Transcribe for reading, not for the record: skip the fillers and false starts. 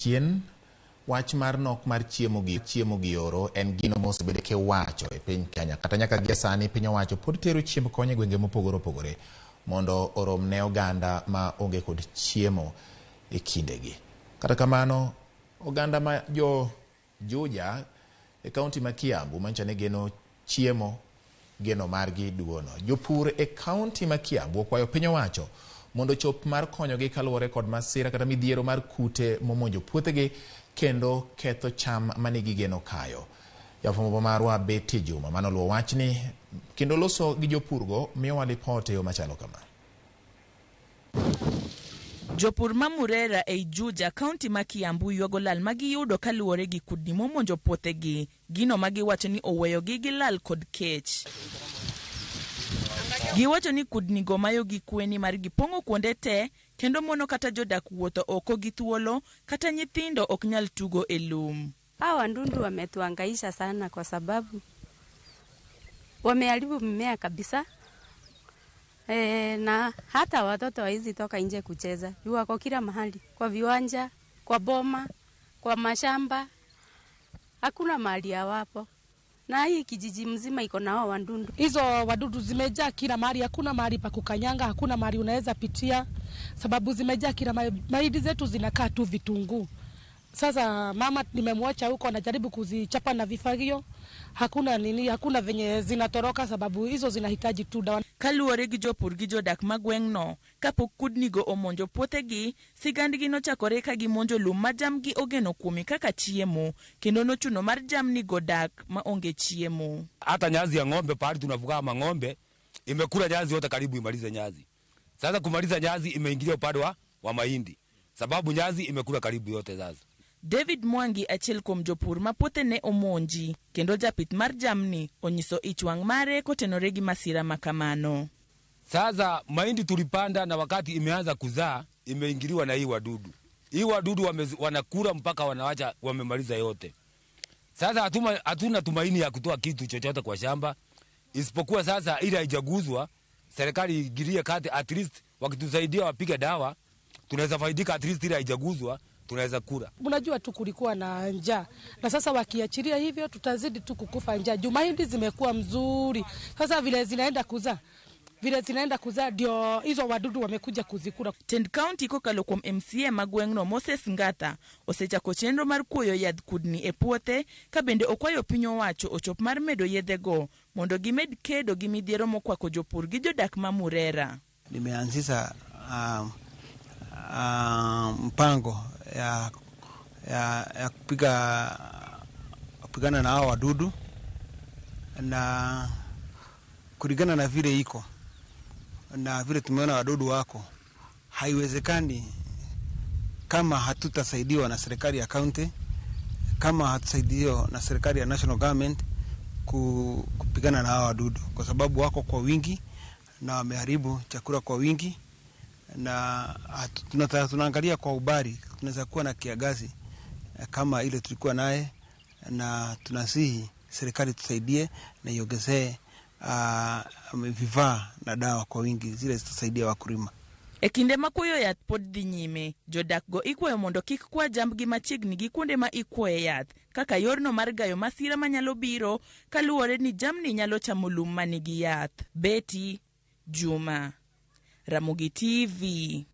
chien wach mar nok mar chiemo gi oro en gino mosebede ke wacho e piny Kenya kata nyaka gie sani piny owacho pod tero chiemb konyo gwenge mopogore opogore mondo orom ne oganda ma onge kod chiemo e kindegi. Kata kamano oganda ma jo Juja e kaunti ma Kiambu manchane geno chiemo geno margi duono. Jopur e kaunti ma Kiambu okwayo piny owacho mondo chop mar konyogi kaluwore kod masira kata midhiero mar kute momonjo puothegi kendo ketho cham manigi geno kayo. Jafwambo marwa Betty Juma manoluwo wachni kendo loso gi jopurgo miyowa ripot e yo machalo kama. Jopur ma Murera e Juja, kaunti ma Kiambu yuago lal magiyudo kaluwore gi kudni momonjo puothegi, gino magiwacho ni oweyogi gi lal kod kech. Giwacho ni kudni go mayo gi kweni mar gipong'o kuonde te kendo mono kata jodak wuotho oko gi thuolo kata nyithindo ok nyal tugo e lum. Hawa ndundu wametuangaisha sana kwa sababu wameharibu mimea kabisa. Na hata watoto hawezi toka nje kucheza. Wako kila mahali, kwa viwanja, kwa boma, kwa mashamba. Hakuna mahali hawapo. Na hii kijiji mzima iko na hao wadudu. Hizo wadudu zimejaa kila mahali, hakuna mahali pa kukanyanga, hakuna mahali unaweza pitia sababu zimejaa kila mahali. Mahindi zetu zinakaa tu vitunguu. Sasa mama nimemwacha huko anajaribu kuzichapa na vifagio. Hakuna venye zinatoroka sababu hizo zinahitaji tu dawa. Kaluwore gi jopur gi jodak magweng'no, kapok kudnigo omonjo puothegi, sigandgi nochakore ka gimonjo lum ma jamgi ogeno kuome kaka chiemo, kendo nochuno mar jamni godak ma onge chiemo. Hata nyazi ya ng'ombe pahali tunafuga ng'ombe imekula nyazi yote karibu imalize nyazi. Sasa kumaliza nyazi imeingilia upande wa mahindi. Sababu nyazi imekula karibu yote sasa. David Mwangi achiel kuom jopur ma puothe ne omonji kendo japith mar jamni onyiso ichwang' mare kotenore gi masira makamano. Sasa mahindi tulipanda na wakati imeanza kuzaa imeingiliwa na hii wadudu. Hii wadudu wanakula mpaka wanawacha wamemaliza yote. Sasa hatuna tumaini ya kutoa kitu chochote kwa shamba isipokuwa sasa ili haijaguzwa serikali igirie kati at least wakitusaidia wapige dawa tunaweza faidika at least ili haijaguzwa tunaweza kula. Unajua tu kulikuwa na njaa. Na sasa wakiachilia hivyo tutazidi tu kukufa njaa. Mahindi zimekuwa mzuri. Sasa vile zinaenda kuzaa ndio hizo wadudu wamekuja kuzikula. Tend County kokalo kuom MCA magweng'no Moses Ngata osechako chenro mar kuoyo yadh kudni e puothe ka bende okwayo piny owacho ochop mar medo yedhego mondo gimed kedo gi midhiero mokwako jopur gi jodak ma Murera. Nimeanzisha mpango ya kupigana na hao wadudu na kulingana na vile iko na vile tumeona wadudu wako, haiwezekani kama hatutasaidiwa na serikali ya county, kama hatusaidiwa na serikali ya national government kupigana na hao wadudu, kwa sababu wako kwa wingi na wameharibu chakula kwa wingi. Na tunaangalia kwa ubari tunaweza kuwa na kiangazi kama ile tulikuwa naye, na tunasihi serikali tusaidie na iongezee vifaa na dawa kwa wingi zile zitasaidia wakulima. E kinde ma kuoyo yath pod dhi nyime, jodak go ikwayo mondo kik kwa jambgi machiegni gi kuonde ma ikwoye yath kaka yorno mar gayo masira manyalo biro kaluwore ni jamni nyalo chamo lum manigi yath. Betty Juma, Ramogi TV.